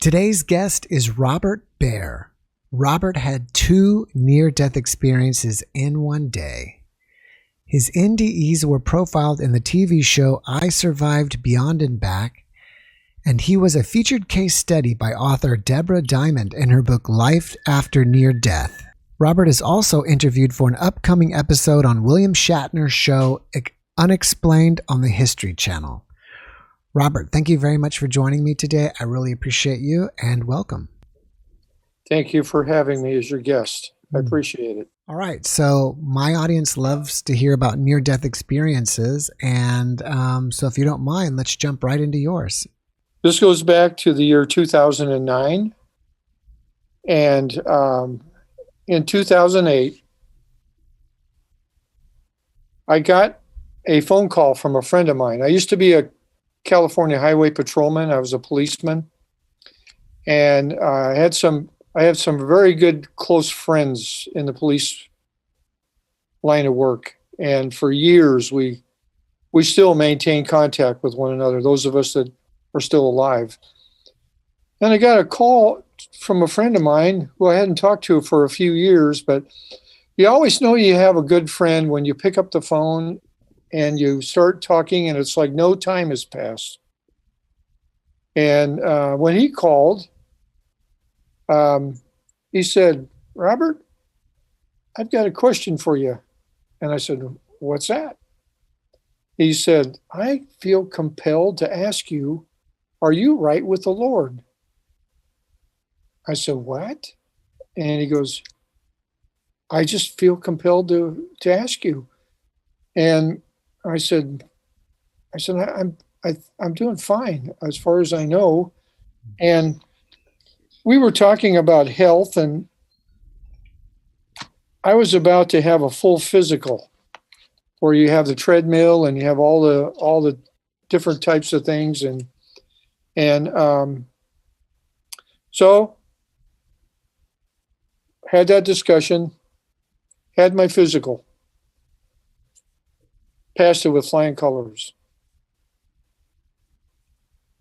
Today's guest is Robert Baer. Robert had 2 near-death experiences in one day. His NDEs were profiled in the TV show I Survived Beyond and Back, and he was a featured case study by author Debra Diamond in her book Life After Near Death. Robert is also interviewed for an upcoming episode on William Shatner's show Unexplained on the History Channel. Robert, thank you very much for joining me today. I really appreciate you and welcome. Thank you for having me as your guest. I appreciate it. All right. So my audience loves to hear about near-death experiences. And so if you don't mind, let's jump right into yours. This goes back to the year 2009. And in 2008, I got a phone call from a friend of mine. I used to be a California highway patrolman. I was a policeman, and I have some very good close friends in the police line of work. And for years, we still maintain contact with one another, those of us that are still alive. And I got a call from a friend of mine who I hadn't talked to for a few years, but you always know you have a good friend when you pick up the phone and you start talking, and it's like no time has passed. And when he called, he said, "Robert, I've got a question for you." And I said, "What's that?" He said, "I feel compelled to ask you, are you right with the Lord?" I said, "What?" And he goes, "I just feel compelled to ask you." And I said, I'm doing fine as far as I know. And we were talking about health, and I was about to have a full physical where you have the treadmill and you have all the different types of things. So had that discussion, had my physical, passed it with flying colors.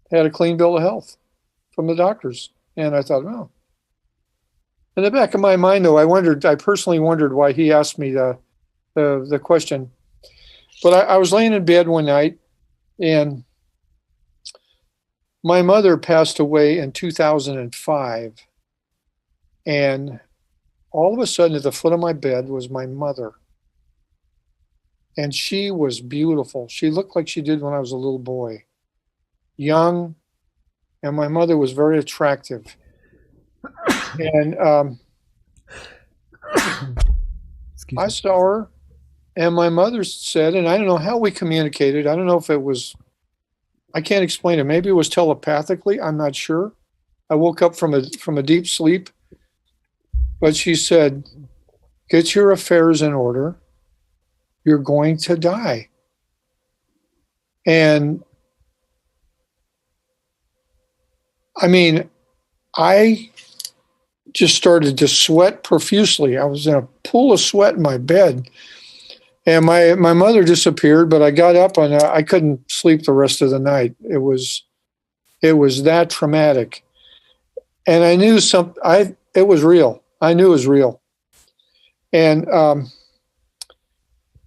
Had a clean bill of health from the doctors. And I thought, oh. In the back of my mind, though, I personally wondered why he asked me the question. But I was laying in bed one night, and my mother passed away in 2005. And all of a sudden, at the foot of my bed was my mother. And she was beautiful. She looked like she did when I was a little boy. Young, and my mother was very attractive. And I saw her, and my mother said, and I don't know how we communicated. I don't know if it was, I can't explain it. Maybe it was telepathically. I'm not sure. I woke up from a deep sleep. But she said, "Get your affairs in order. You're going to die." And I mean, I just started to sweat profusely. I was in a pool of sweat in my bed, and my mother disappeared, but I got up and I couldn't sleep the rest of the night. It was that traumatic. And I knew it was real. I knew it was real. And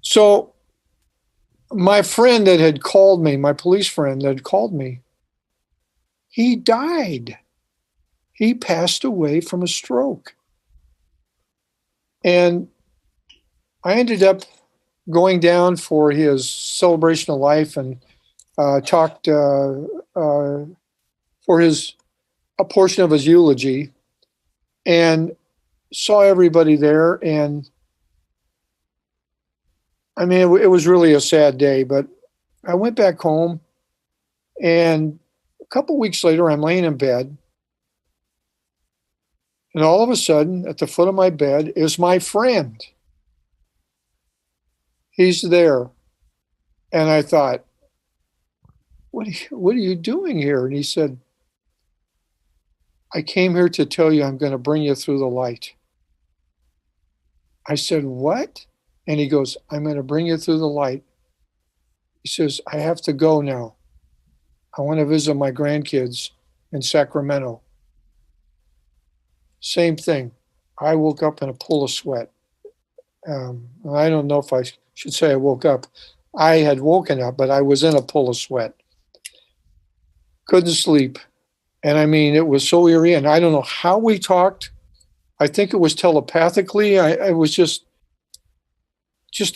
so my friend that had called me, my police friend that had called me, he died. He passed away from a stroke. And I ended up going down for his celebration of life and talked for a portion of his eulogy, and saw everybody there. And I mean, it was really a sad day, but I went back home, and a couple weeks later, I'm laying in bed, and all of a sudden, at the foot of my bed is my friend. He's there. And I thought, what are you doing here? And he said, "I came here to tell you I'm going to bring you through the light." I said, "What?" And he goes, "I'm going to bring you through the light." He says, "I have to go now. I want to visit my grandkids in Sacramento." Same thing. I woke up in a pool of sweat. I don't know if I should say I woke up. I had woken up, but I was in a pool of sweat. Couldn't sleep. And I mean, it was so eerie. And I don't know how we talked. I think it was telepathically. I was just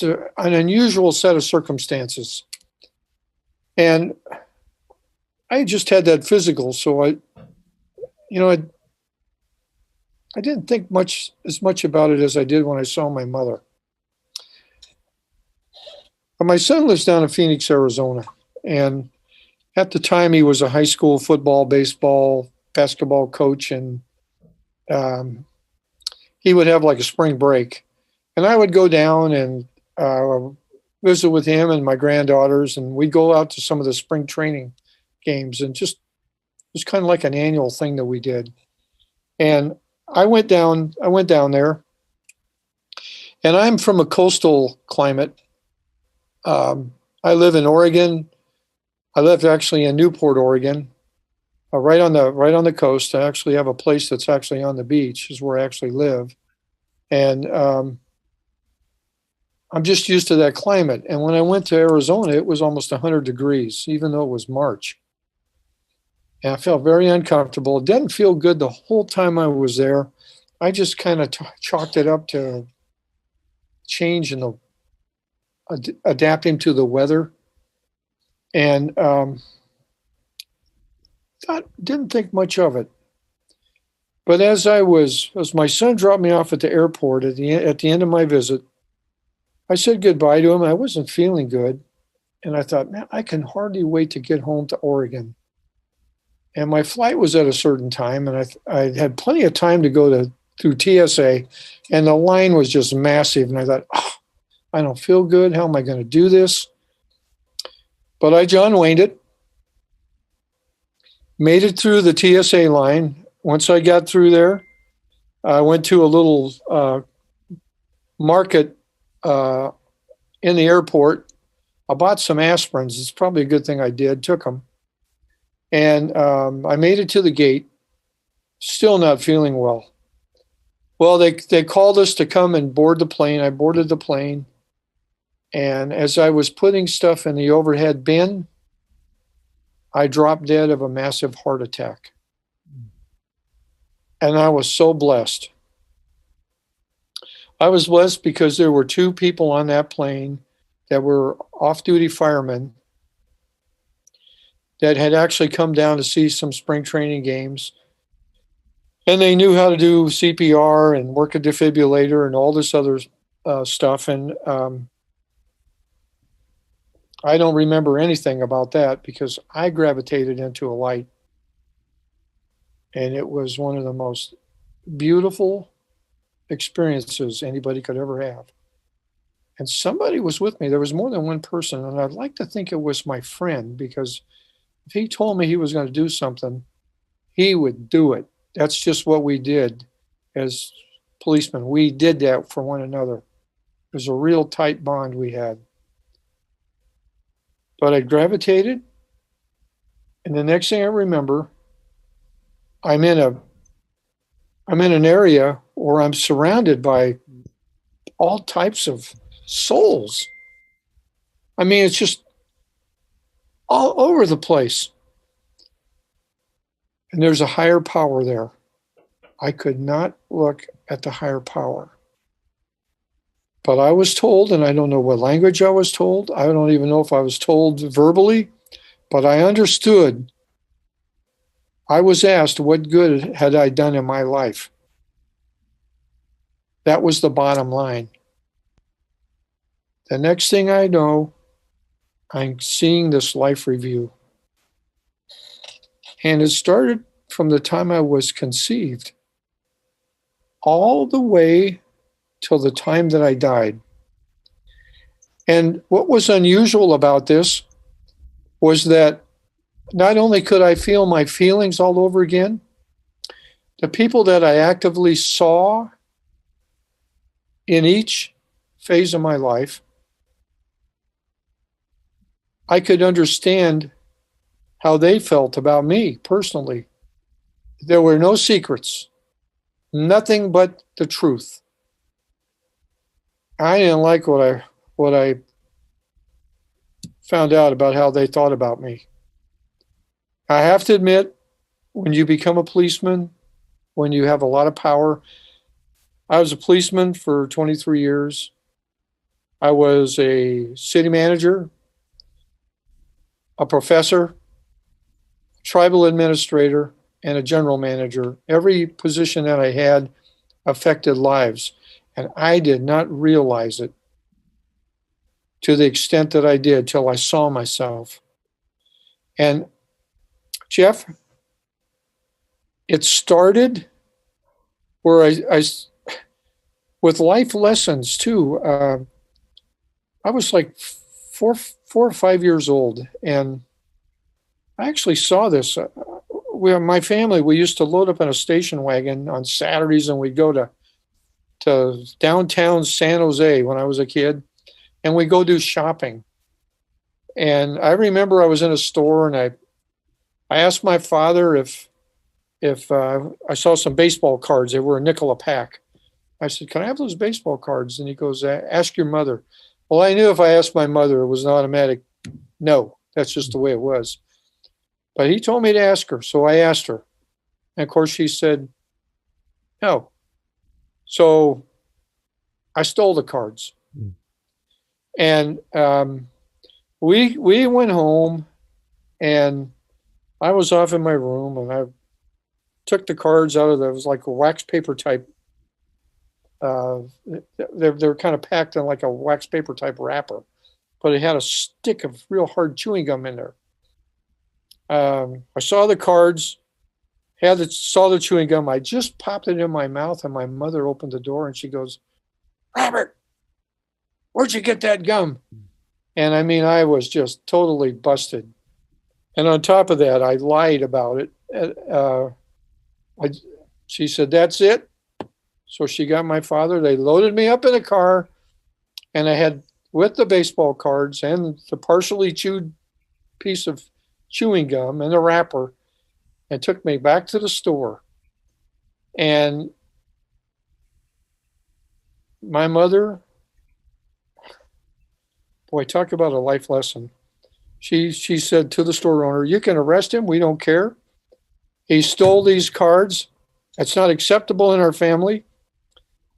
an unusual set of circumstances. And I just had that physical. So I didn't think as much about it as I did when I saw my mother. But my son lives down in Phoenix, Arizona. And at the time, he was a high school football, baseball, basketball coach. And he would have like a spring break. And I would go down and visit with him and my granddaughters. And we'd go out to some of the spring training games. And just, it was kind of like an annual thing that we did. And I went down there, and I'm from a coastal climate. I live in Oregon. I live actually in Newport, Oregon, right on the coast. I actually have a place that's actually on the beach, is where I actually live. And I'm just used to that climate. And when I went to Arizona, it was almost 100 degrees, even though it was March. And I felt very uncomfortable. It didn't feel good the whole time I was there. I just kind of chalked it up to change in adapting to the weather. And didn't think much of it. But as my son dropped me off at the airport at the end of my visit, I said goodbye to him. I wasn't feeling good. And I thought, man, I can hardly wait to get home to Oregon. And my flight was at a certain time, and I had plenty of time to go through TSA, and the line was just massive. And I thought, I don't feel good. How am I going to do this? But I John Wayne'd it, made it through the TSA line. Once I got through there, I went to a little market in the airport. I bought some aspirins. It's probably a good thing I did, took them. And I made it to the gate, still not feeling well. Well, they called us to come and board the plane. I boarded the plane. And as I was putting stuff in the overhead bin, I dropped dead of a massive heart attack. And I was so blessed. I was blessed because there were two people on that plane that were off-duty firemen that had actually come down to see some spring training games. And they knew how to do CPR and work a defibrillator and all this other stuff. And I don't remember anything about that because I gravitated into a light. And it was one of the most beautiful experiences anybody could ever have. And somebody was with me. There was more than one person. And I'd like to think it was my friend, because if he told me he was going to do something, he would do it. That's just what we did as policemen. We did that for one another. It was a real tight bond we had. But I gravitated, and the next thing I remember, I'm in an area where I'm surrounded by all types of souls. I mean, it's just all over the place. And there's a higher power there. I could not look at the higher power. But I was told, and I don't know what language I was told. I don't even know if I was told verbally, but I understood. I was asked, what good had I done in my life? That was the bottom line. The next thing I know, I'm seeing this life review. And it started from the time I was conceived all the way till the time that I died. And what was unusual about this was that not only could I feel my feelings all over again, the people that I actively saw in each phase of my life, I could understand how they felt about me personally. There were no secrets. nothing but the truth. I didn't like what I found out about how they thought about me. I have to admit, when you become a policeman, when you have a lot of power, I was a policeman for 23 years. I was a city manager, a professor, tribal administrator, and a general manager. Every position that I had affected lives, and I did not realize it to the extent that I did till I saw myself. And Jeff, it started where I with life lessons too. I was like 4 or 5 years old, and I actually saw this. My family, we used to load up in a station wagon on Saturdays, and we'd go to downtown San Jose when I was a kid, and we go do shopping. And I remember I was in a store, and I asked my father if I saw some baseball cards. They were a nickel a pack. I said, "Can I have those baseball cards?" And he goes, "Ask your mother." Well, I knew if I asked my mother, it was an automatic no. That's just the way it was. But he told me to ask her, so I asked her. And of course, she said no. So I stole the cards. And we went home, and I was off in my room, and I took the cards out of it was like a wax paper type. They're kind of packed in like a wax paper type wrapper, but it had a stick of real hard chewing gum in there. I saw the cards, saw the chewing gum. I just popped it in my mouth, and my mother opened the door, and she goes, "Robert, where'd you get that gum?" And I mean, I was just totally busted. And on top of that, I lied about it. She said, "That's it." So she got my father. They loaded me up in a car, and I had with the baseball cards and the partially chewed piece of chewing gum and the wrapper, and took me back to the store. And my mother, boy, talk about a life lesson. She said to the store owner, "You can arrest him. We don't care. He stole these cards. It's not acceptable in our family.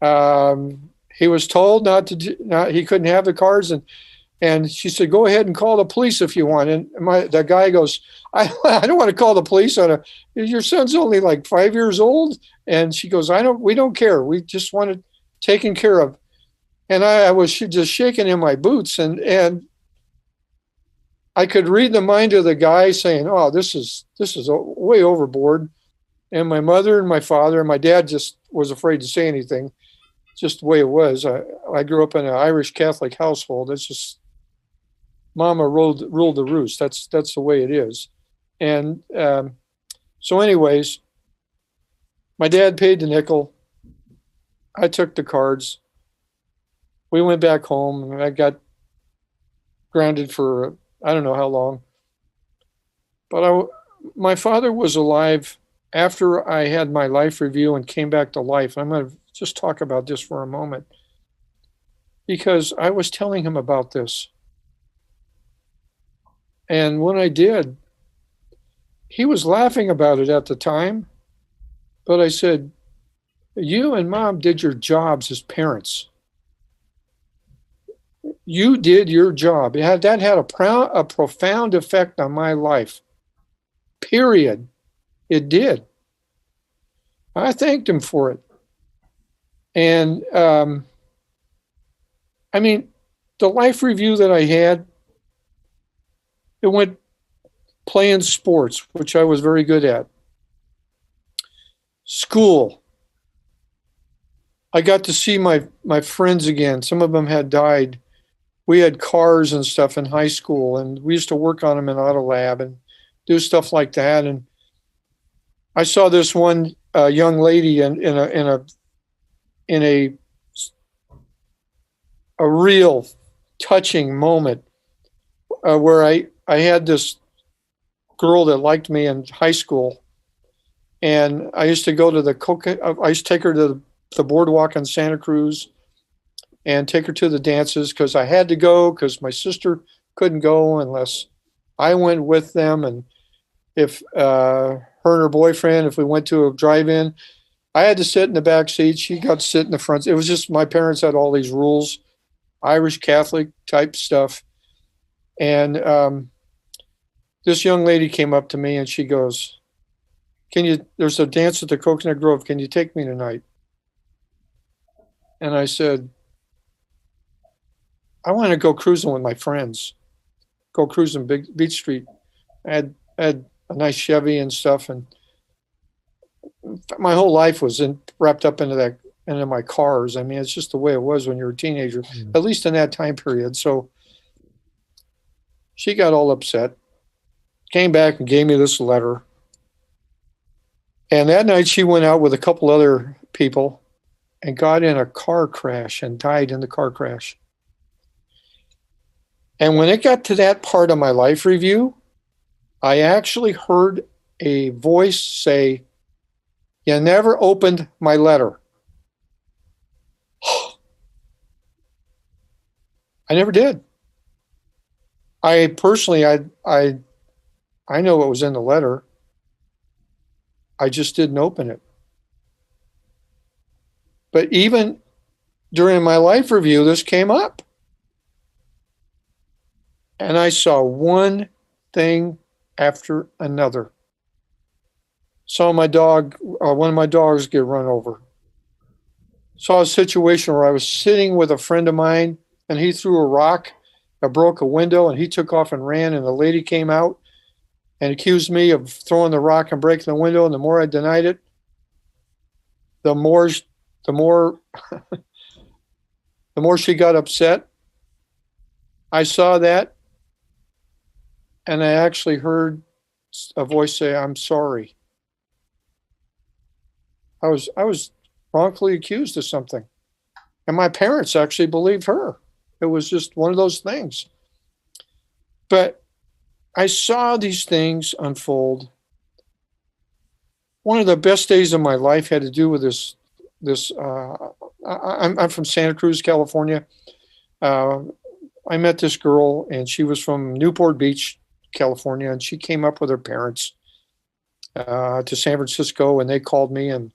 He was told he couldn't have the cards." And she said, "Go ahead and call the police if you want." And the guy goes, I don't want to call the police on your son's only like 5 years old. And she goes, we don't care. We just want it taken care of. And I was just shaking in my boots, and I could read the mind of the guy saying, "Oh, this is way overboard." And my mother and my father and my dad just was afraid to say anything, just the way it was. I grew up in an Irish Catholic household. It's just Mama ruled the roost. That's the way it is. And so anyways, my dad paid the nickel. I took the cards. We went back home, and I got grounded for I don't know how long. But my father was alive after I had my life review and came back to life. I'm going to just talk about this for a moment, because I was telling him about this. And when I did, he was laughing about it at the time. But I said, "You and Mom did your jobs as parents. You did your job." That had a profound effect on my life. Period. It did. I thanked him for it. And I mean, the life review that I had, it went playing sports, which I was very good at. School. I got to see my friends again. Some of them had died. We had cars and stuff in high school, and we used to work on them in auto lab and do stuff like that. And I saw this one young lady in a real touching moment where I had this girl that liked me in high school, And I used to go to I used to take her to the boardwalk in Santa Cruz and take her to the dances because I had to go because my sister couldn't go unless I went with them. And if her and her boyfriend, if we went to a drive-in, I had to sit in the back seat. She got to sit in the front. It was just my parents had all these rules, Irish Catholic type stuff. And this young lady came up to me and she goes, there's a dance at the Coconut Grove. Can you take me tonight? And I said, I want to go cruising with my friends, go cruising Beach Street. I had a nice Chevy and stuff. And my whole life was wrapped up into my cars. I mean, it's just the way it was when you were a teenager, at least in that time period. So she got all upset, came back and gave me this letter. And that night she went out with a couple other people and got in a car crash and died in the car crash. And when it got to that part of my life review, I actually heard a voice say, "You never opened my letter." I never did. I personally, I know what was in the letter. I just didn't open it. But even during my life review, this came up. And I saw one thing after another. Saw one of my dogs get run over. Saw a situation where I was sitting with a friend of mine and he threw a rock, broke a window, and he took off and ran, and the lady came out and accused me of throwing the rock and breaking the window. And the more I denied it, the more she got upset. I saw that, and I actually heard a voice say, "I'm sorry." I was wrongfully accused of something, and my parents actually believed her. It was just one of those things. But I saw these things unfold. One of the best days of my life had to do with this. I'm from Santa Cruz, California. I met this girl, and she was from Newport Beach, California, and she came up with her parents to San Francisco, and they called me, and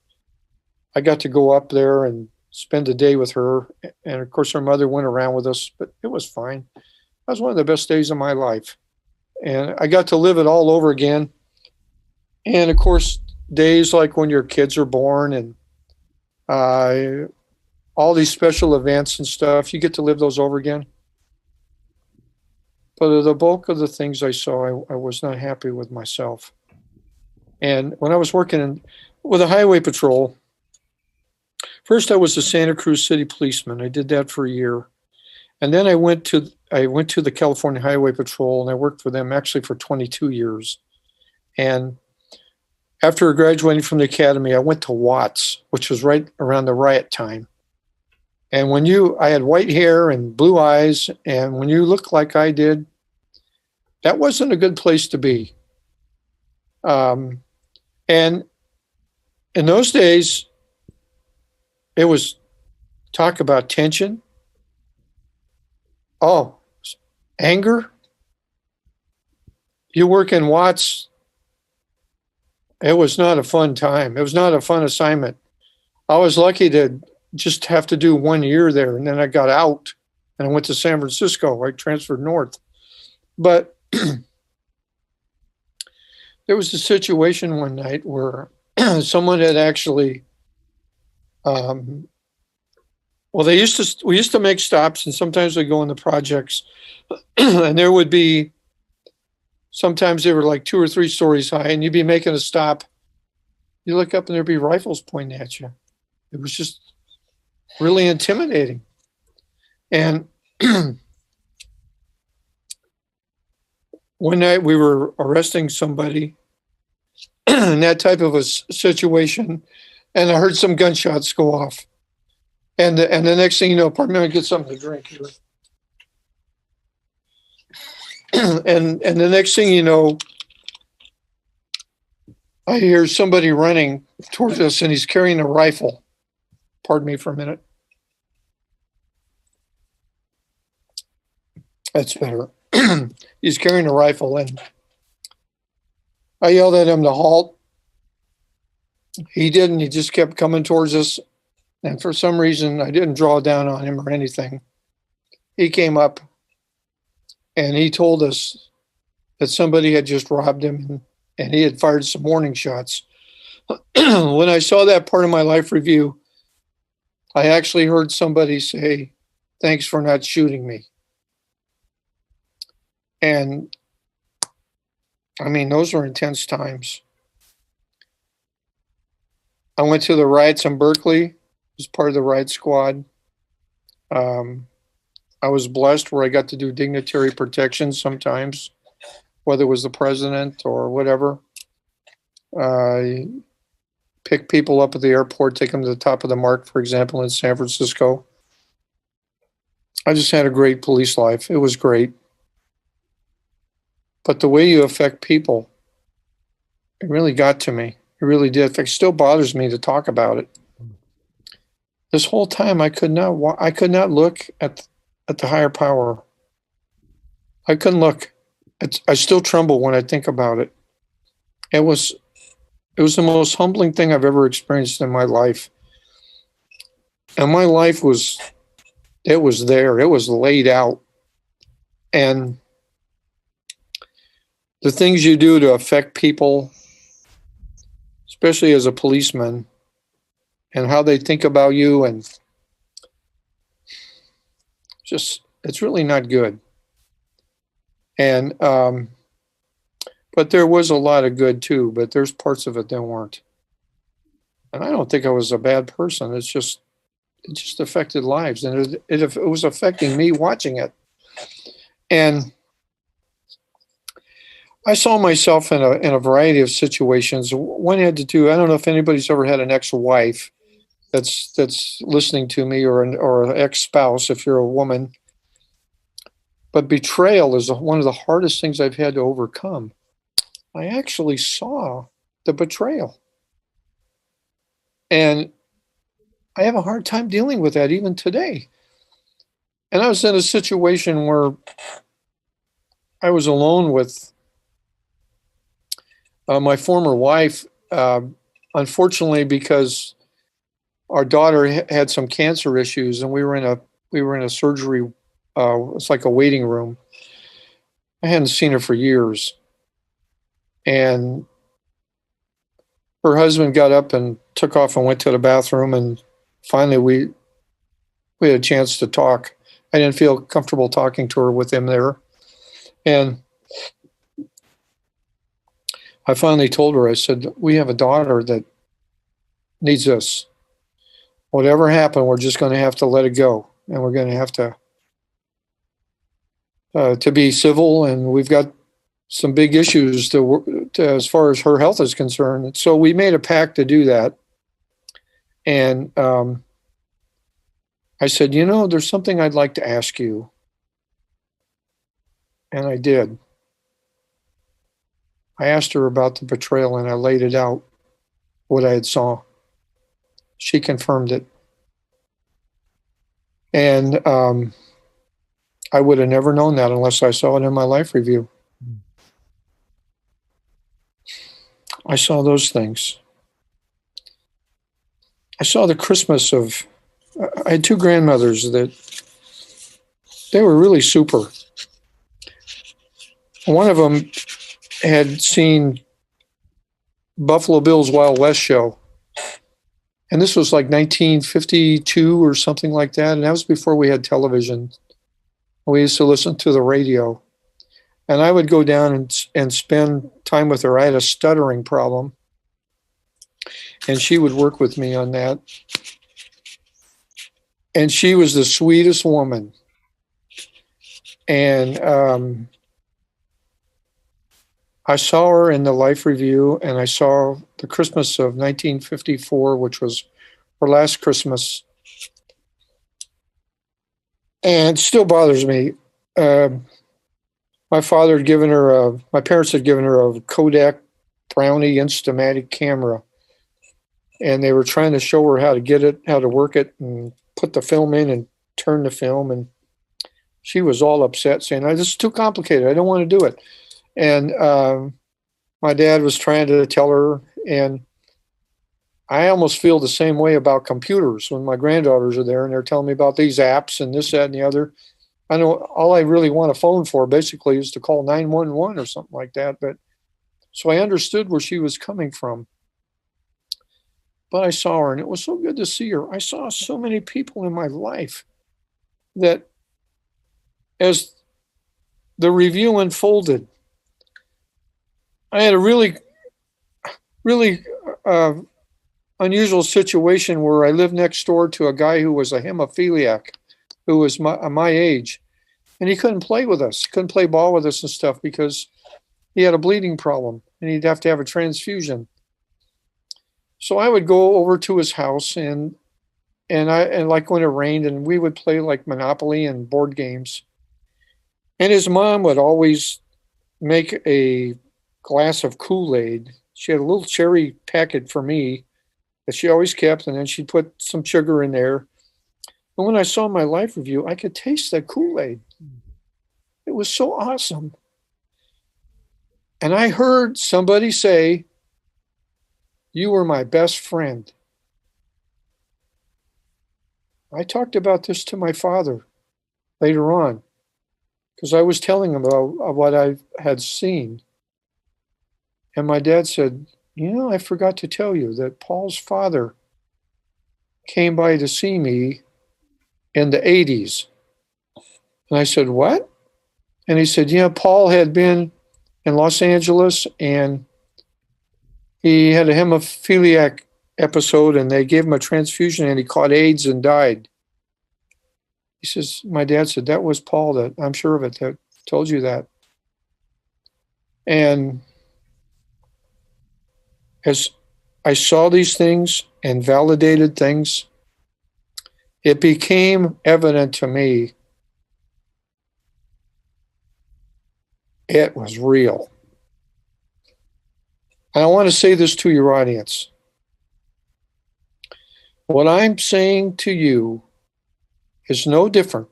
I got to go up there and spend a day with her. And of course, her mother went around with us, but it was fine. That was one of the best days of my life. And I got to live it all over again. And of course, days like when your kids are born and all these special events and stuff, you get to live those over again. But the bulk of the things I saw, I was not happy with myself. And when I was working with a highway patrol, first I was a Santa Cruz City policeman. I did that for a year. And then I went to the California Highway Patrol, and I worked for them actually for 22 years. And after graduating from the academy, I went to Watts, which was right around the riot time. And I had white hair and blue eyes, and when you look like I did, that wasn't a good place to be. And in those days, it was talk about tension. Oh, anger. You work in Watts, it was not a fun time. It was not a fun assignment. I was lucky to just have to do 1 year there, and then I got out and I went to San Francisco. I transferred north. But there was a situation one night where someone had actually we used to make stops, and sometimes we'd go in the projects, and there would be, sometimes they were like 2 or 3 stories high, and you'd be making a stop. You look up and there'd be rifles pointing at you. It was just really intimidating. And one night we were arresting somebody in that type of a situation, and I heard some gunshots go off. And the next thing you know, pardon me, I get something to drink here. And the next thing you know, I hear somebody running towards us, and he's carrying a rifle. Pardon me for a minute. That's better. He's carrying a rifle, and I yelled at him to halt. He didn't. He just kept coming towards us. And for some reason, I didn't draw down on him or anything. He came up and he told us that somebody had just robbed him, and he had fired some warning shots. When I saw that part of my life review, I actually heard somebody say, "Thanks for not shooting me." And I mean, those were intense times. I went to the riots in Berkeley, was part of the riot squad. I was blessed where I got to do dignitary protection sometimes, whether it was the president or whatever. Pick people up at the airport, take them to the top of the mark, for example, in San Francisco. I just had a great police life. It was great. But the way you affect people, it really got to me. It really did. It still bothers me to talk about it. This whole time, I could not look at the higher power. I couldn't look. I still tremble when I think about it. It was the most humbling thing I've ever experienced in my life. And my life was there. It was laid out. And the things you do to affect people, especially as a policeman, and how they think about you, and just, it's really not good. And but there was a lot of good too, but there's parts of it that weren't. And I don't think I was a bad person. It just affected lives, and it was affecting me watching it. And I saw myself in a variety of situations. One had to do, I don't know if anybody's ever had an ex-wife that's listening to me, or an ex-spouse if you're a woman. But betrayal is one of the hardest things I've had to overcome. I actually saw the betrayal. And I have a hard time dealing with that even today. And I was in a situation where I was alone with my former wife, unfortunately, because our daughter had some cancer issues, and we were in a surgery. It's like a waiting room. I hadn't seen her for years, and her husband got up and took off and went to the bathroom, and finally we had a chance to talk. I didn't feel comfortable talking to her with him there, and I finally told her, I said, "We have a daughter that needs us. Whatever happened, we're just going to have to let it go, and we're going to have to be civil, and we've got some big issues to as far as her health is concerned." So we made a pact to do that. And I said, "There's something I'd like to ask you." And I did. I asked her about the betrayal, and I laid it out, what I had saw. She confirmed it. And I would have never known that unless I saw it in my life review. I saw those things. I saw the Christmas of, I had two grandmothers that, they were really super. One of them had seen Buffalo Bill's Wild West show. And this was like 1952 or something like that. And that was before we had television. We used to listen to the radio. And I would go down and spend time with her. I had a stuttering problem. And she would work with me on that. And she was the sweetest woman. And I saw her in the life review, and I saw the Christmas of 1954, which was her last Christmas. And it still bothers me. My parents had given her a Kodak Brownie Instamatic camera. And they were trying to show her how to get it, how to work it, and put the film in and turn the film. And she was all upset, saying, "This is too complicated. I don't want to do it." And my dad was trying to tell her, and I almost feel the same way about computers when my granddaughters are there and they're telling me about these apps and this, that, and the other. I know all I really want a phone for basically is to call 911 or something like that. But so I understood where she was coming from. But I saw her, and it was so good to see her. I saw so many people in my life that as the review unfolded, I had a really, really unusual situation where I lived next door to a guy who was a hemophiliac, who was my age, and he couldn't play with us. He couldn't play ball with us and stuff because he had a bleeding problem, and he'd have to have a transfusion. So I would go over to his house and like when it rained, and we would play like Monopoly and board games. And his mom would always make a glass of Kool-Aid. She had a little cherry packet for me that she always kept, and then she'd put some sugar in there. And when I saw my life review, I could taste that Kool-Aid. It was so awesome. And I heard somebody say, "You were my best friend." I talked about this to my father later on because I was telling him about what I had seen. And my dad said, "I forgot to tell you that Paul's father came by to see me in the 80s. And I said, "What?" And he said, Paul had been in Los Angeles and he had a hemophiliac episode and they gave him a transfusion and he caught AIDS and died." He says, my dad said, "That was Paul, that I'm sure of it, that told you that." And as I saw these things and validated things, it became evident to me it was real. And I want to say this to your audience. What I'm saying to you is no different.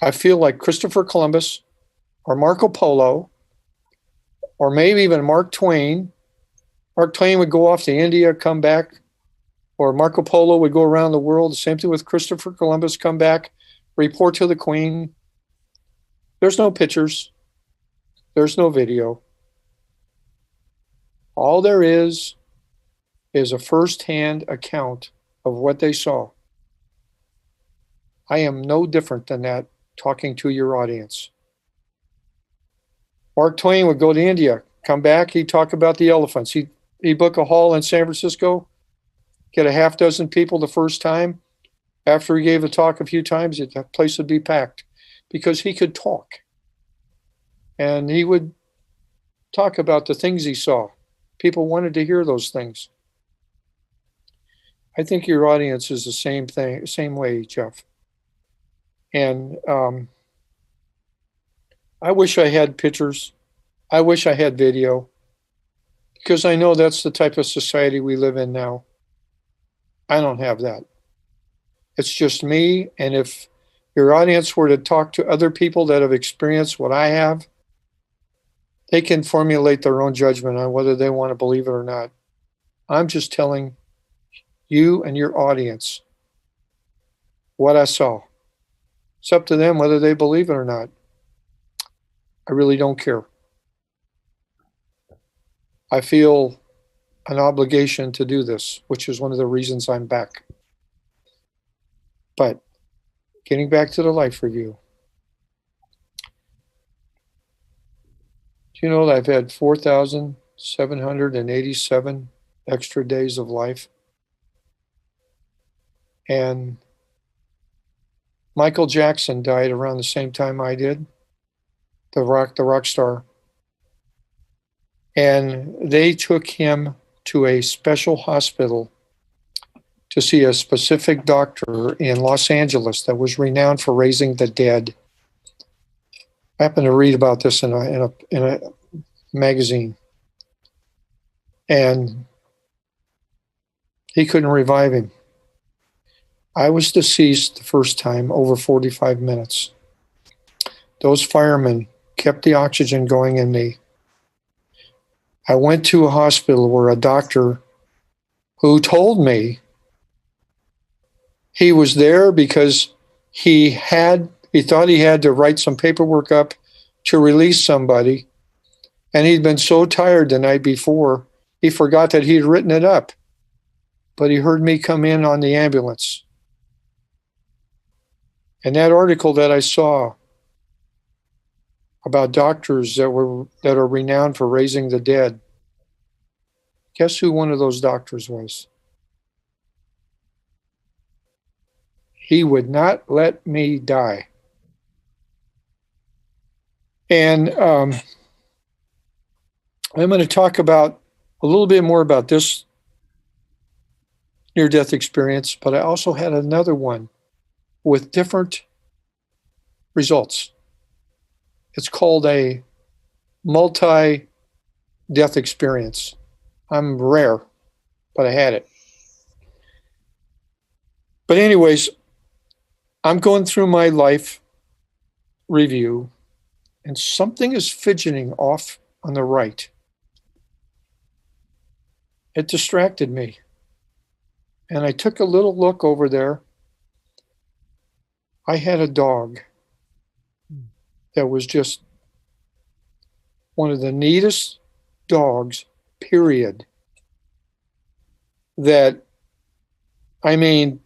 I feel like Christopher Columbus or Marco Polo or maybe even Mark Twain. Mark Twain would go off to India, come back, or Marco Polo would go around the world. The same thing with Christopher Columbus, come back, report to the Queen. There's no pictures. There's no video. All there is a first-hand account of what they saw. I am no different than that talking to your audience. Mark Twain would go to India, come back, he'd talk about the elephants. He'd book a hall in San Francisco, get a half dozen people the first time. After he gave a talk a few times, the place would be packed because he could talk. And he would talk about the things he saw. People wanted to hear those things. I think your audience is the same way, Jeff. And I wish I had pictures. I wish I had video, because I know that's the type of society we live in now. I don't have that. It's just me. And if your audience were to talk to other people that have experienced what I have, they can formulate their own judgment on whether they want to believe it or not. I'm just telling you and your audience what I saw. It's up to them whether they believe it or not. I really don't care. I feel an obligation to do this, which is one of the reasons I'm back. But getting back to the life review. Do you know that I've had 4,787 extra days of life? And Michael Jackson died around the same time I did, the rock star. And they took him to a special hospital to see a specific doctor in Los Angeles that was renowned for raising the dead. I happened to read about this in a magazine. and he couldn't revive him. I was deceased the first time over 45 minutes. Those firemen kept the oxygen going in me. I went to a hospital where a doctor who told me he was there because he thought he had to write some paperwork up to release somebody, and he'd been so tired the night before, he forgot that he'd written it up. But he heard me come in on the ambulance. And that article that I saw about doctors that are renowned for raising the dead, guess who one of those doctors was? He would not let me die. And I'm going to talk about a little bit more about this near-death experience, but I also had another one with different results. It's called a multi-death experience. I'm rare, but I had it. But anyways, I'm going through my life review, and something is fidgeting off on the right. It distracted me. And I took a little look over there. I had a dog that was just one of the neatest dogs, period. That, I mean,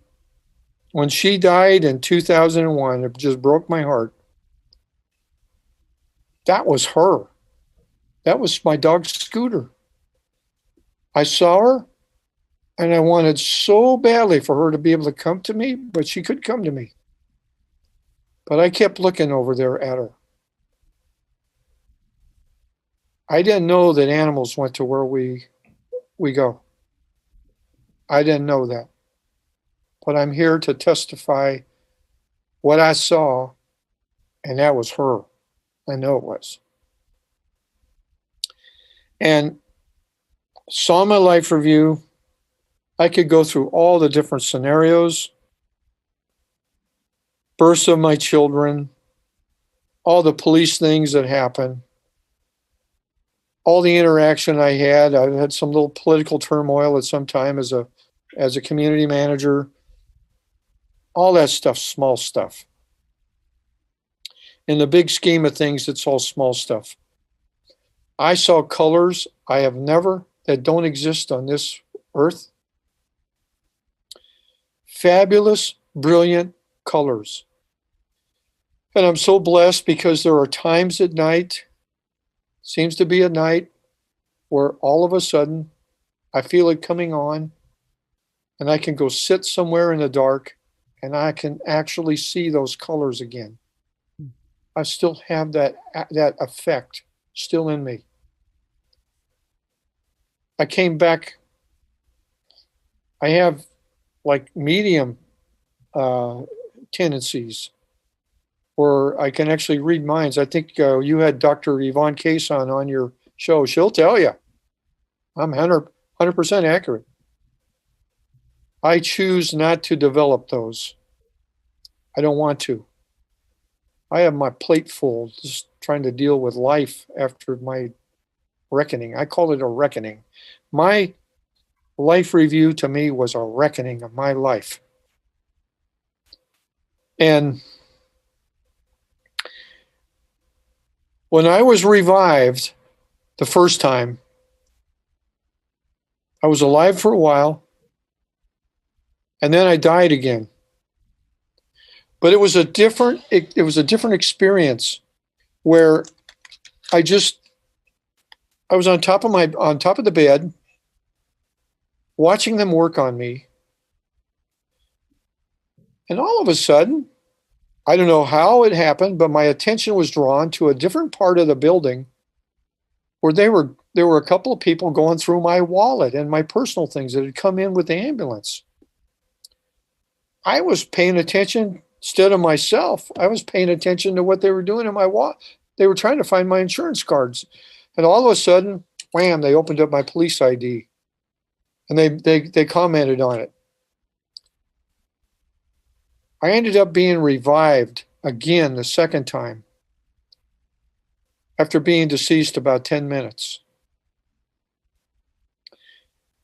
when she died in 2001, it just broke my heart. That was her. That was my dog, Scooter. I saw her, and I wanted so badly for her to be able to come to me, but she couldn't come to me. But I kept looking over there at her. I didn't know that animals went to where we go. I didn't know that. But I'm here to testify what I saw, and that was her. I know it was. And saw my life review. I could go through all the different scenarios, births of my children, all the police things that happened, all the interaction I had. I had some little political turmoil at some time as a community manager. All that stuff, small stuff. In the big scheme of things, it's all small stuff. I saw colors that don't exist on this earth. Fabulous, brilliant colors. And I'm so blessed because there are times at night, seems to be a night, where all of a sudden I feel it coming on, and I can go sit somewhere in the dark and I can actually see those colors again. I still have that effect still in me. I came back. I have like medium tendencies where I can actually read minds. I think you had Dr. Yvonne Case on your show. She'll tell you I'm 100% accurate. I choose not to develop those. I don't want to. I have my plate full just trying to deal with life after my reckoning. I call it a reckoning. My life review to me was a reckoning of my life. And when I was revived the first time, I was alive for a while, and then I died again. But it was a different experience where I was on top of the bed, watching them work on me. And all of a sudden, I don't know how it happened, but my attention was drawn to a different part of the building where there were a couple of people going through my wallet and my personal things that had come in with the ambulance. I was paying attention instead of myself. I was paying attention to what they were doing in my wallet. They were trying to find my insurance cards. And all of a sudden, wham, they opened up my police ID, and they commented on it. I ended up being revived again the second time after being deceased about 10 minutes.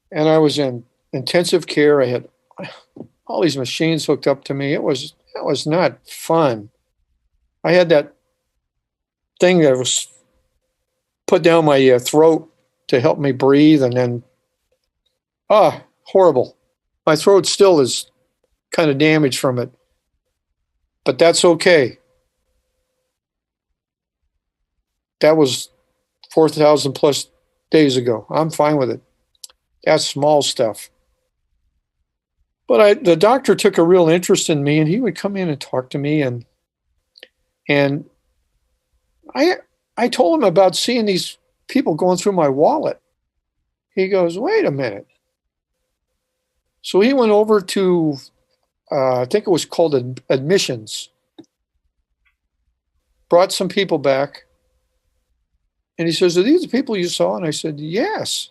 And I was in intensive care. I had all these machines hooked up to me. It was not fun. I had that thing that was put down my throat to help me breathe, and then, horrible. My throat still is kind of damaged from it, but that's okay. That was 4,000 plus days ago. I'm fine with it. That's small stuff. But the doctor took a real interest in me, and he would come in and talk to me, and I told him about seeing these people going through my wallet. He goes, wait a minute. So he went over to, I think it was called admissions, brought some people back, and he says, are these the people you saw? And I said, yes.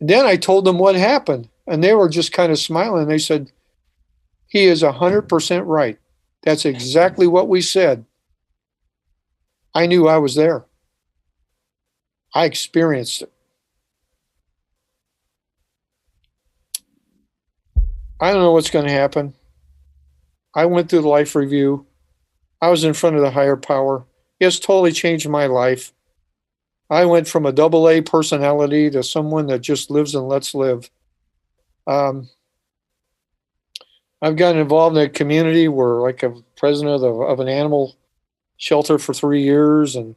And then I told them what happened, and they were just kind of smiling. They said, he is 100% right. That's exactly what we said. I knew I was there. I experienced it. I don't know what's going to happen. I went through the life review. I was in front of the higher power. It's totally changed my life. I went from a AA personality to someone that just lives and lets live. I've gotten involved in a community where, like, I'm president of an animal shelter for 3 years, and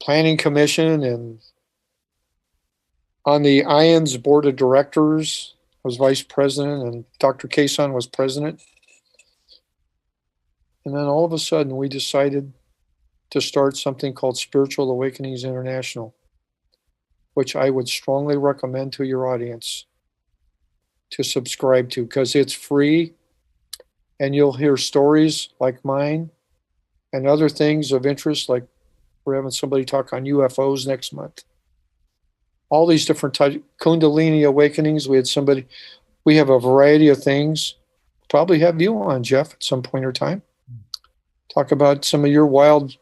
planning commission, and on the IONS board of directors. I was vice president, and Dr. Kason was president. And then all of a sudden we decided to start something called Spiritual Awakenings International, which I would strongly recommend to your audience to subscribe to, because it's free, and you'll hear stories like mine and other things of interest, like we're having somebody talk on UFOs next month. All these different types, Kundalini awakenings. We have a variety of things. Probably have you on, Jeff, at some point or time. Talk about some of your wild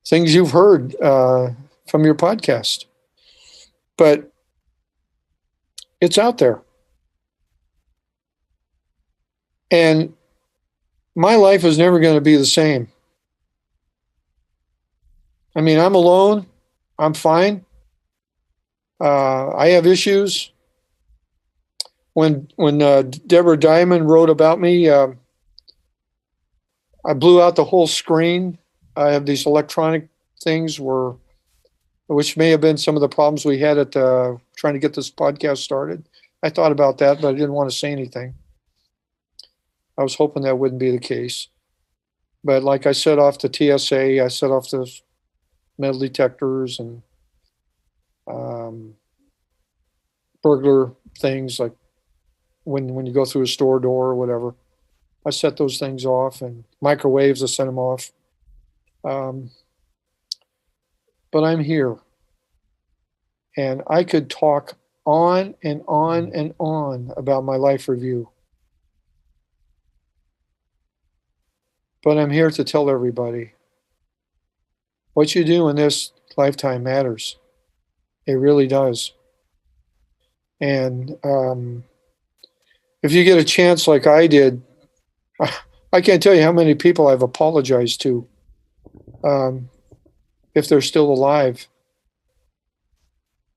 things you've heard from your podcast. But it's out there. And my life is never going to be the same. I mean, I'm alone. I'm fine. I have issues. When Debra Diamond wrote about me, I blew out the whole screen. I have these electronic things which may have been some of the problems we had at trying to get this podcast started. I thought about that, but I didn't want to say anything. I was hoping that wouldn't be the case. But like I set off the TSA, I set off the metal detectors and burglar things, like when you go through a store door or whatever. I set those things off, and microwaves, I set them off. But I'm here, and I could talk on and on and on about my life review. But I'm here to tell everybody, what you do in this lifetime matters. It really does. And if you get a chance like I did, I can't tell you how many people I've apologized to, if they're still alive.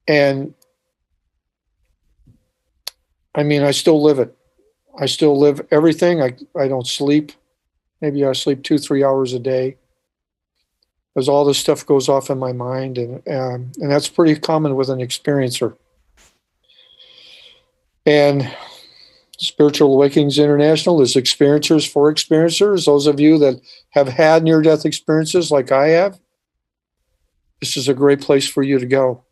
And I mean, I still live it. I still live everything. I don't sleep. Maybe I sleep 2-3 hours a day, because all this stuff goes off in my mind, and that's pretty common with an experiencer. And Spiritual Awakenings International is experiencers for experiencers. Those of you that have had near-death experiences like I have, this is a great place for you to go.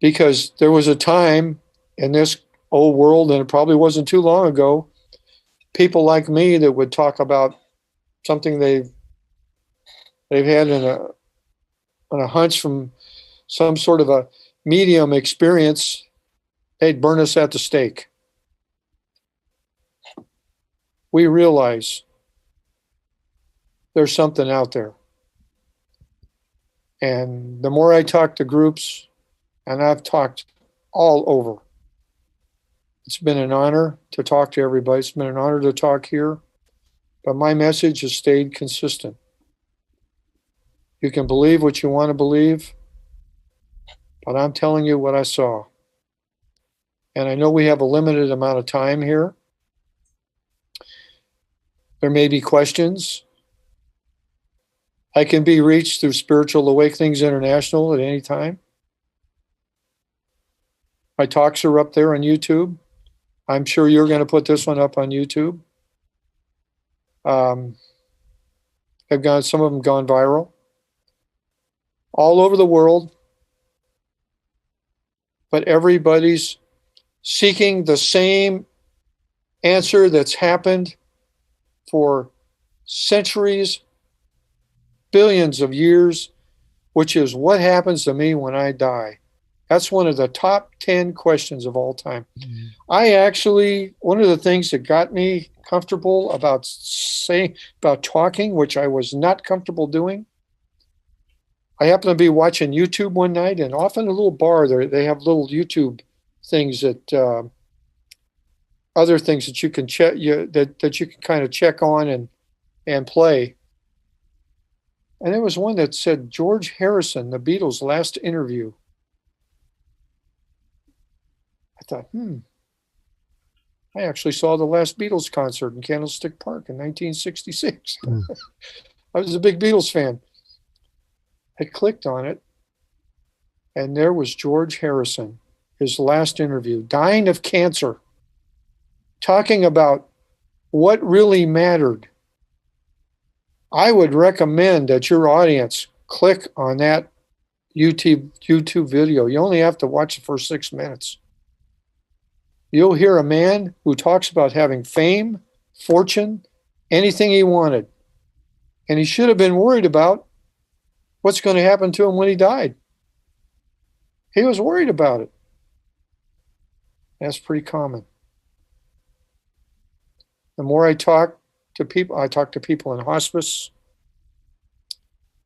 Because there was a time in this old world, and it probably wasn't too long ago, people like me that would talk about something they they've had on a hunch from some sort of a medium experience, they'd burn us at the stake. We realize there's something out there. And the more I talk to groups, and I've talked all over, it's been an honor to talk to everybody. It's been an honor to talk here. But my message has stayed consistent. You can believe what you want to believe, but I'm telling you what I saw. And I know we have a limited amount of time here. There may be questions. I can be reached through Spiritual Awakenings International at any time. My talks are up there on YouTube. I'm sure you're going to put this one up on YouTube. Some of them gone viral. All over the world. But everybody's seeking the same answer that's happened for centuries, billions of years, which is what happens to me when I die. That's one of the top 10 questions of all time. Mm-hmm. One of the things that got me comfortable about talking, which I was not comfortable doing, I happened to be watching YouTube one night, and off in a little bar there, they have little YouTube things that, other things that you can check, that you can kind of check on and play. And there was one that said George Harrison, the Beatles' last interview. I thought, I actually saw the last Beatles concert in Candlestick Park in 1966. I was a big Beatles fan. I clicked on it, and there was George Harrison, his last interview, dying of cancer, talking about what really mattered. I would recommend that your audience click on that YouTube video. You only have to watch the first 6 minutes. You'll hear a man who talks about having fame, fortune, anything he wanted. And he should have been worried about what's going to happen to him when he died. He was worried about it. That's pretty common. The more I talk to people in hospice,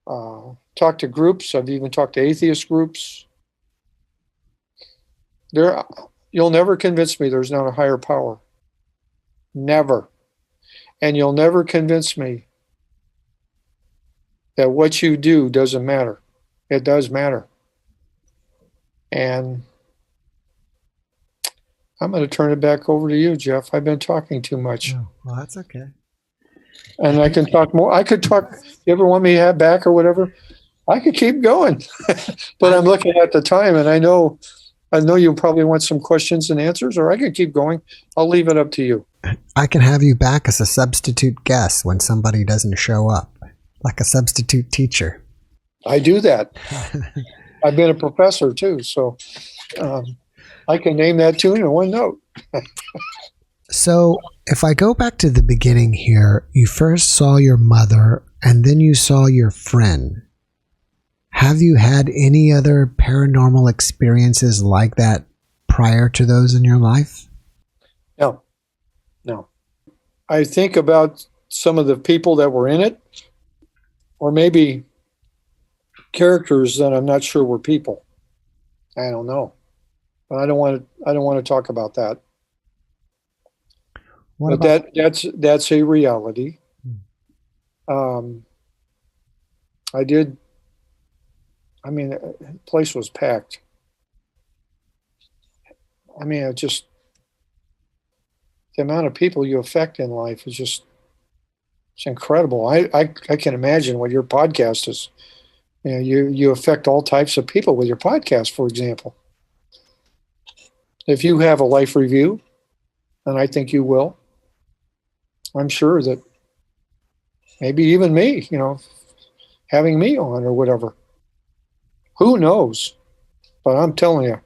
talk to groups. I've even talked to atheist groups. You'll never convince me there's not a higher power. Never. And you'll never convince me that what you do doesn't matter. It does matter. And I'm going to turn it back over to you, Jeff. I've been talking too much. Oh, well, that's okay. And I can talk more. I could talk. You ever want me to have back or whatever? I could keep going. But I'm looking at the time, and I know you probably want some questions and answers, or I could keep going. I'll leave it up to you. I can have you back as a substitute guest when somebody doesn't show up, like a substitute teacher. I do that. I've been a professor too, so I can name that tune in one note. So if I go back to the beginning here, you first saw your mother and then you saw your friend. Have you had any other paranormal experiences like that prior to those in your life? No. I think about some of the people that were in it, or maybe characters that I'm not sure were people. I don't know. But I don't want to talk about that. That's a reality. The place was packed. The amount of people you affect in life is it's incredible. I can imagine what your podcast is. You affect all types of people with your podcast, for example. If you have a life review, and I think you will, I'm sure that maybe even me, having me on or whatever. Who knows? But I'm telling you,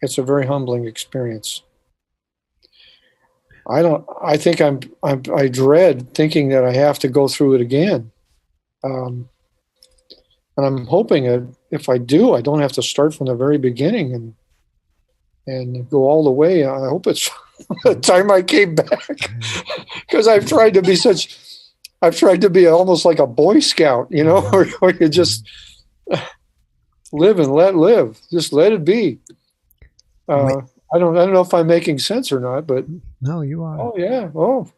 it's a very humbling experience. I dread thinking that I have to go through it again. Um, and I'm hoping that if I do, I don't have to start from the very beginning and go all the way. I hope it's the time I came back, because I've tried to be almost like a Boy Scout, where you just live and let live, just let it be. I don't know if I'm making sense or not, but no, you are. Oh yeah. Oh,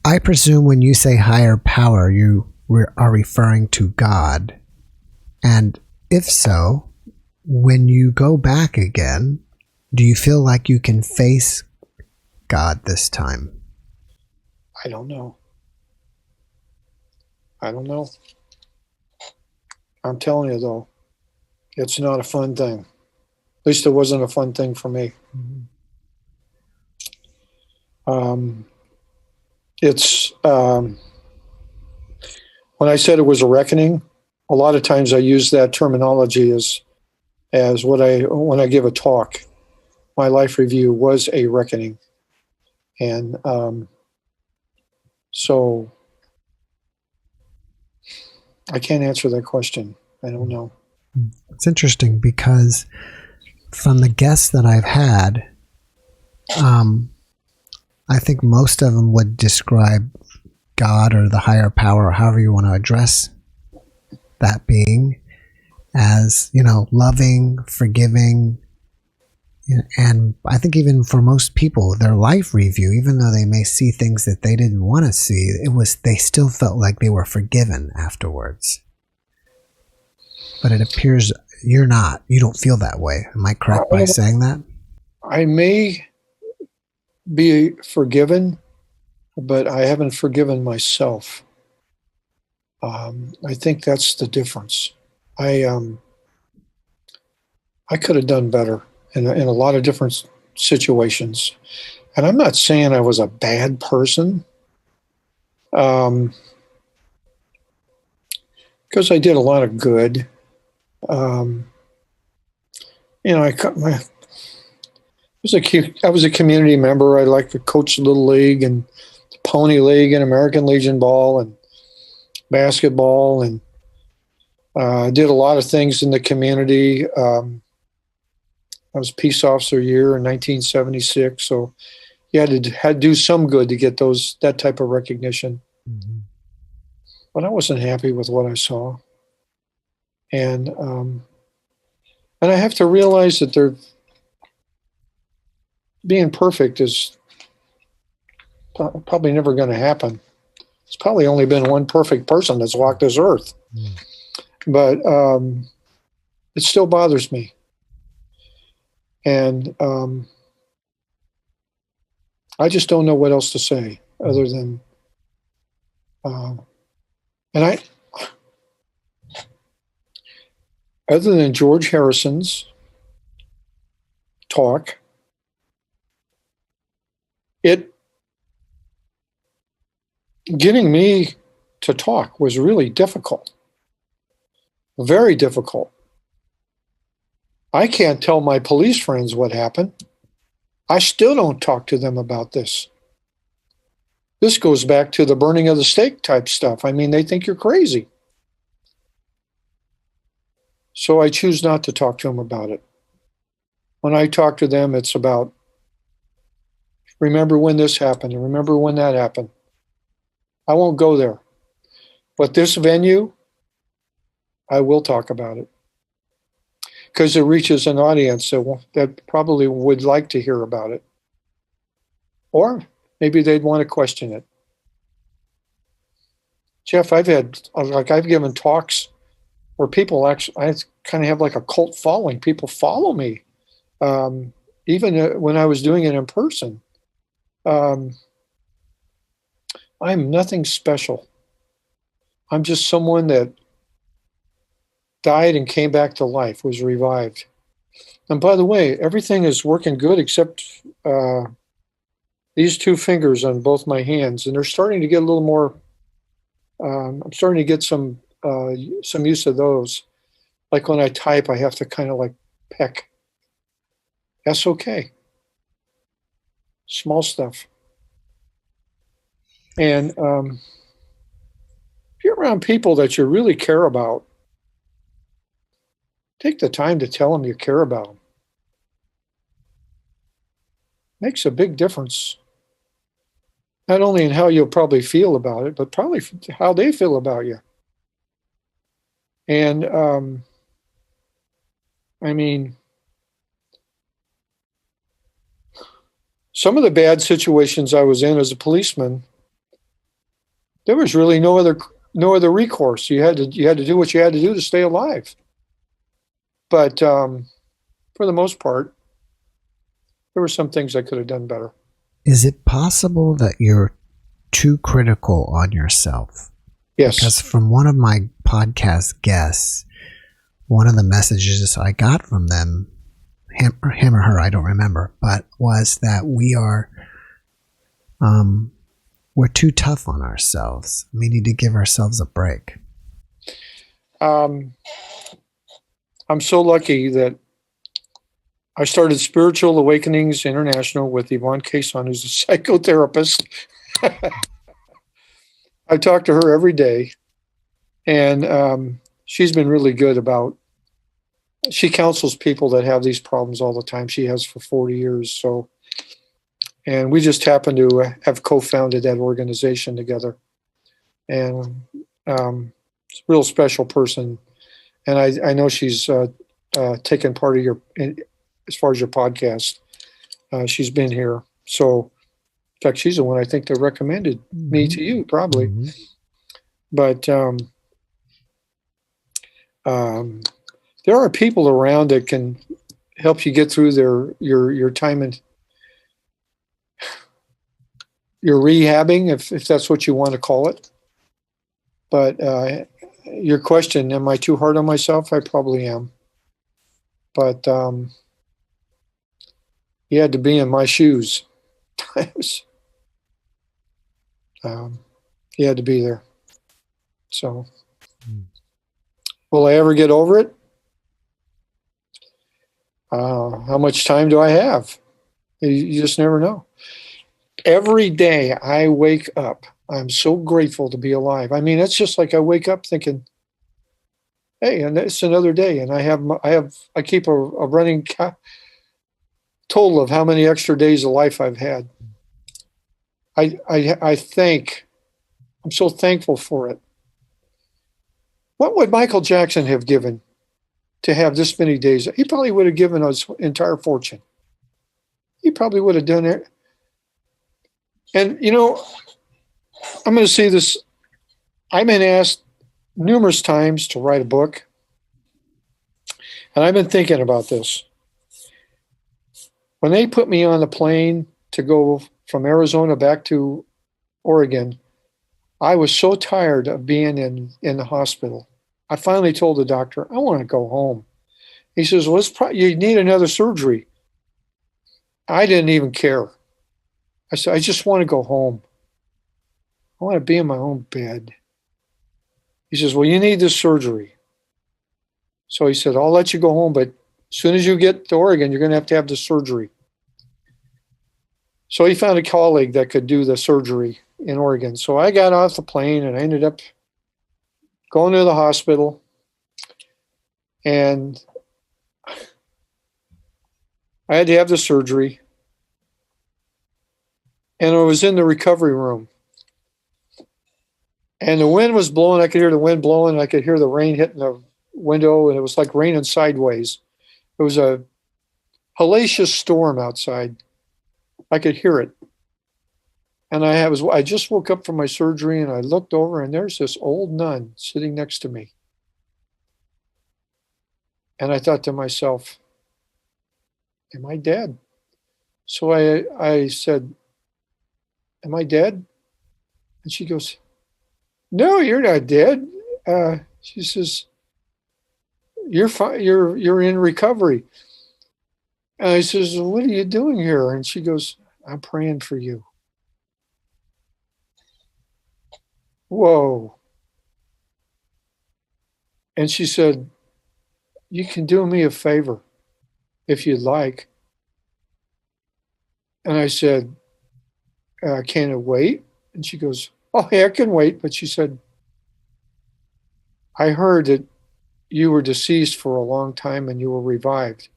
I presume when you say higher power, you are referring to God. And if so, when you go back again, do you feel like you can face God this time? I don't know. I don't know. I'm telling you though, it's not a fun thing. At least it wasn't a fun thing for me. It's when I said it was a reckoning, a lot of times I use that terminology as when I give a talk. My life review was a reckoning, and so I can't answer that question. I don't know. It's interesting because from the guests that I've had, I think most of them would describe God or the higher power, or however you want to address that being, as, loving, forgiving. And I think even for most people, their life review, even though they may see things that they didn't want to see, they still felt like they were forgiven afterwards. But it appears you don't feel that way. Am I correct by saying that? I may be forgiven, but I haven't forgiven myself. I think that's the difference. I could have done better in a lot of different situations, and I'm not saying I was a bad person, because I did a lot of good. I was a community member. I liked to coach Little League and Pony League and American Legion ball and basketball, and did a lot of things in the community. I was peace officer year in 1976, so you had to do some good to get that type of recognition. Mm-hmm. But I wasn't happy with what I saw, and I have to realize that being perfect is probably never going to happen. It's probably only been one perfect person that's walked this earth, but it still bothers me. And I just don't know what else to say other than, other than George Harrison's talk, getting me to talk was really difficult, very difficult. I can't tell my police friends what happened. I still don't talk to them about this. This goes back to the burning of the stake type stuff. I mean, they think you're crazy. So I choose not to talk to them about it. When I talk to them, it's about, remember when this happened and remember when that happened. I won't go there. But this venue, I will talk about it, because it reaches an audience that probably would like to hear about it. Or maybe they'd want to question it. Jeff, I've given talks where people actually, I kind of have like a cult following. People follow me, even when I was doing it in person. I'm nothing special. I'm just someone that died and came back to life, was revived. And by the way, everything is working good except these two fingers on both my hands, and they're starting to get a little more. I'm starting to get some use of those. Like when I type, I have to kind of like peck. That's okay. Small stuff. And if you're around people that you really care about, take the time to tell them you care about them. Makes a big difference. Not only in how you'll probably feel about it, but probably how they feel about you. And I mean, some of the bad situations I was in as a policeman, there was really no other recourse. You had to do what you had to do to stay alive. But for the most part, there were some things I could have done better. Is it possible that you're too critical on yourself? Yes. Because from one of my podcast guests, one of the messages I got from them, him or her, I don't remember, but was that we're too tough on ourselves. We need to give ourselves a break. I'm so lucky that I started Spiritual Awakenings International with Yvonne Cason, who's a psychotherapist. I talk to her every day, and she's been really good about, she counsels people that have these problems all the time. She has for 40 years. So, and we just happen to have co-founded that organization together. And it's a real special person. And I know she's taken part of as far as your podcast. She's been here. So, in fact, she's the one I think that recommended me to you, probably. Mm-hmm. But there are people around that can help you get through your time and your rehabbing, if that's what you want to call it. But your question, am I too hard on myself? I probably am. But you had to be in my shoes. You had to be there. So, will I ever get over it? How much time do I have? You just never know. Every day I wake up, I'm so grateful to be alive. I mean, it's just like I wake up thinking, hey, and it's another day, and I keep a running total of how many extra days of life I've had. I'm so thankful for it. What would Michael Jackson have given to have this many days? He probably would have given us entire fortune. He probably would have done it. And, I'm going to say this. I've been asked numerous times to write a book. And I've been thinking about this. When they put me on the plane to go from Arizona back to Oregon, I was so tired of being in the hospital. I finally told the doctor, I want to go home. He says, well, you need another surgery. I didn't even care. I said, I just want to go home. I want to be in my own bed. He says, well, you need this surgery. So he said, I'll let you go home, but as soon as you get to Oregon, you're going to have the surgery. So he found a colleague that could do the surgery in Oregon. So I got off the plane and I ended up going to the hospital. And I had to have the surgery. And I was in the recovery room. And the wind was blowing. I could hear the wind blowing. I could hear the rain hitting the window. And it was like raining sideways. It was a hellacious storm outside. I could hear it. And I just woke up from my surgery and I looked over and there's this old nun sitting next to me. And I thought to myself, am I dead? So I said, am I dead? And she goes, no, you're not dead. She says, you're fine. You're in recovery. And I says, well, what are you doing here? And she goes, I'm praying for you. Whoa. And she said, you can do me a favor if you'd like. And I said, can it wait? And she goes, oh, yeah, I can wait. But she said, I heard that you were deceased for a long time and you were revived.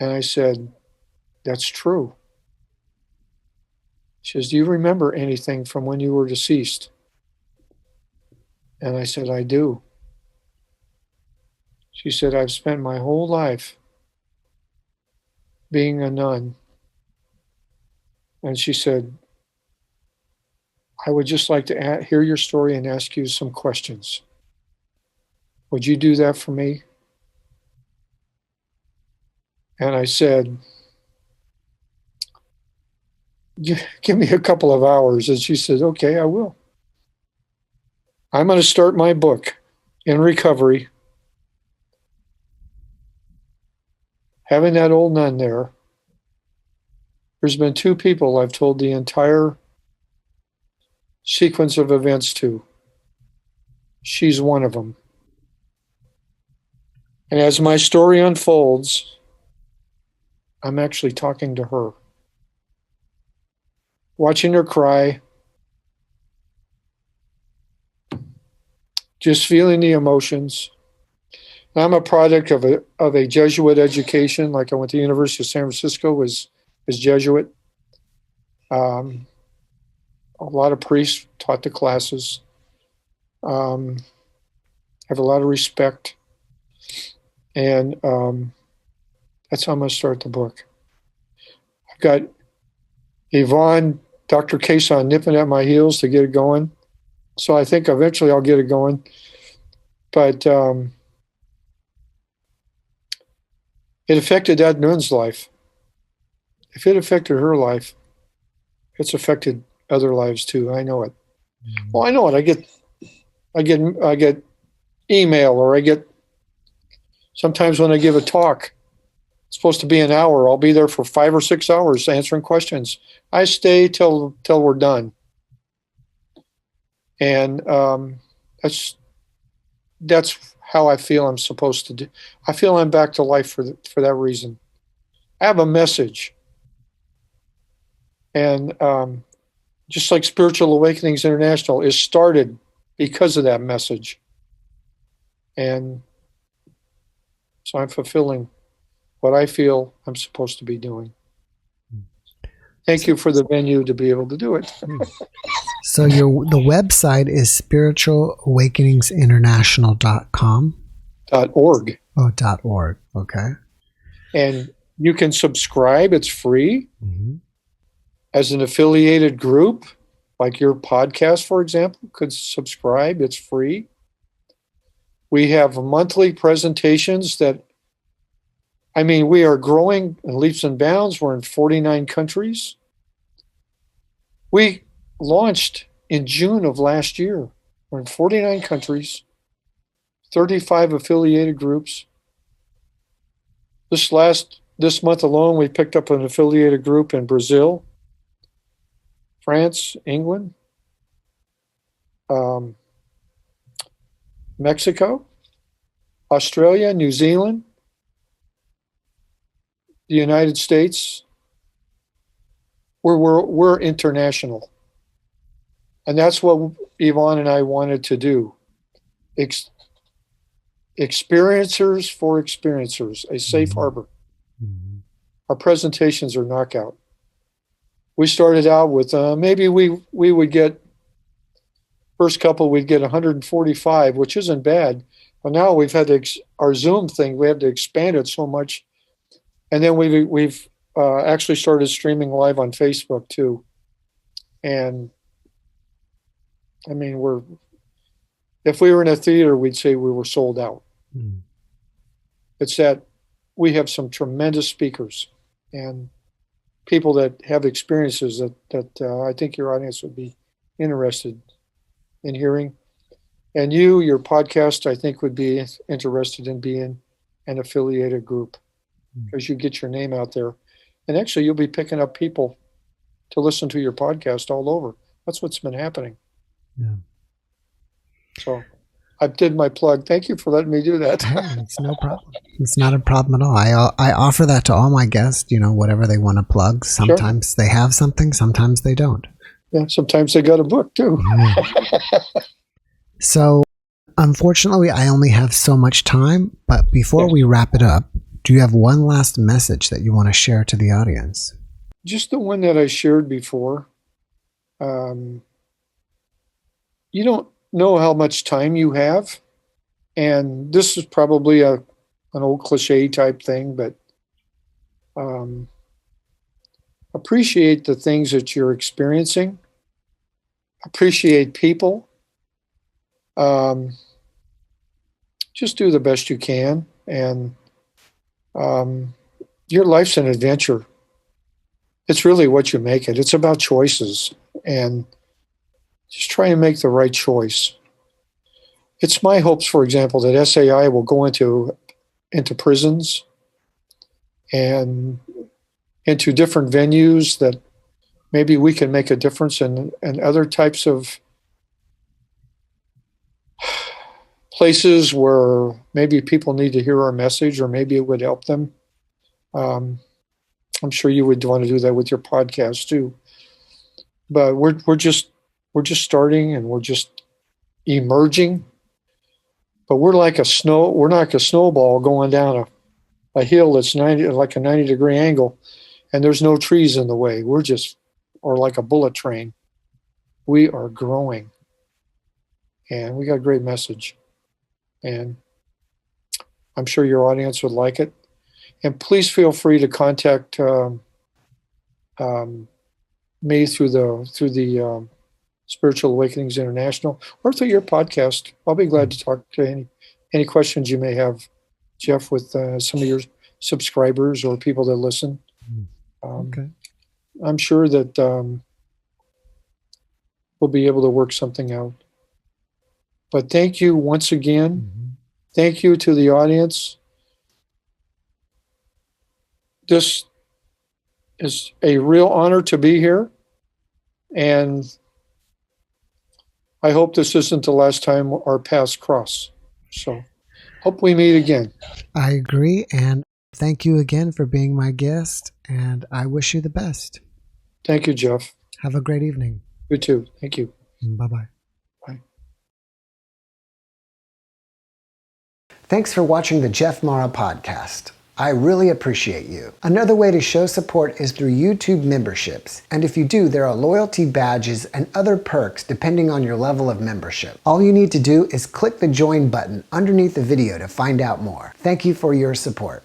And I said, that's true. She says, do you remember anything from when you were deceased? And I said, I do. She said, I've spent my whole life being a nun. And she said, I would just like to hear your story and ask you some questions. Would you do that for me? And I said, give me a couple of hours. And she said, okay, I will. I'm going to start my book in recovery. Having that old nun there, there's been 2 people I've told the entire sequence of events to. She's one of them. And as my story unfolds, I'm actually talking to her. Watching her cry, just feeling the emotions. I'm a product of a Jesuit education. Like I went to the University of San Francisco, was Jesuit. A lot of priests taught the classes. Have a lot of respect. And that's how I'm going to start the book. I've got Yvonne, Dr. Cason nipping at my heels to get it going. So I think eventually I'll get it going. But it affected that nun's life. If it affected her life, it's affected other lives too. I know it. Well, I know it. I get email, or I get sometimes when I give a talk, it's supposed to be an hour. I'll be there for 5 or 6 hours answering questions. I stay till we're done. And that's how I feel I'm supposed to do. I feel I'm back to life for that reason. I have a message. And just like Spiritual Awakenings International is started because of that message. And so I'm fulfilling what I feel I'm supposed to be doing. Thank you for the venue to be able to do it. So the website is spiritualawakeningsinternational.com. .org. Oh, .org. Okay. And you can subscribe. It's free. Mm-hmm. As an affiliated group, like your podcast, for example, could subscribe. It's free. We have monthly presentations we are growing in leaps and bounds. We're in 49 countries. We launched in June of last year. We're in 49 countries, 35 affiliated groups. This month alone, we picked up an affiliated group in Brazil, France, England, Mexico, Australia, New Zealand, the United States. We're international. And that's what Yvonne and I wanted to do. Experiencers for experiencers, a safe harbor. Mm-hmm. Our presentations are knockout. We started out with maybe we would get, first couple we'd get 145, which isn't bad. But now we've had our Zoom thing, we have to expand it so much. And then we've actually started streaming live on Facebook too. And if we were in a theater, we'd say we were sold out. Mm. It's that we have some tremendous speakers and people that have experiences that I think your audience would be interested in hearing. And your podcast, I think, would be interested in being an affiliated group because you get your name out there. And actually, you'll be picking up people to listen to your podcast all over. That's what's been happening. Yeah. So I did my plug. Thank you for letting me do that. Hey, it's no problem. It's not a problem at all. I offer that to all my guests, whatever they want to plug. Sometimes they have something, sometimes they don't. Yeah, sometimes they got a book too. So Unfortunately, I only have so much time, but before we wrap it up, do you have one last message that you want to share to the audience? Just the one that I shared before. You don't know how much time you have. And this is probably an old cliche type thing, but appreciate the things that you're experiencing. Appreciate people. Just do the best you can. And your life's an adventure. It's really what you make it. It's about choices. And just try and make the right choice. It's my hopes, for example, that SAI will go into prisons and into different venues that maybe we can make a difference in other types of places where maybe people need to hear our message, or maybe it would help them. I'm sure you would want to do that with your podcast too. But we're just starting, and we're just emerging. But we're like a snowball going down a hill that's like a 90-degree angle, and there's no trees in the way. Or like a bullet train. We are growing, and we got a great message, and I'm sure your audience would like it. And please feel free to contact me through the Spiritual Awakenings International, or through your podcast. I'll be glad to talk to any questions you may have, Jeff, with some of your subscribers or people that listen. Okay. I'm sure that we'll be able to work something out. But thank you once again. Mm-hmm. Thank you to the audience. This is a real honor to be here. And I hope this isn't the last time our paths cross. So hope we meet again. I agree. And thank you again for being my guest. And I wish you the best. Thank you, Jeff. Have a great evening. You too. Thank you. Bye-bye. Bye. Thanks for watching the JeffMara podcast. I really appreciate you. Another way to show support is through YouTube memberships. And if you do, there are loyalty badges and other perks depending on your level of membership. All you need to do is click the join button underneath the video to find out more. Thank you for your support.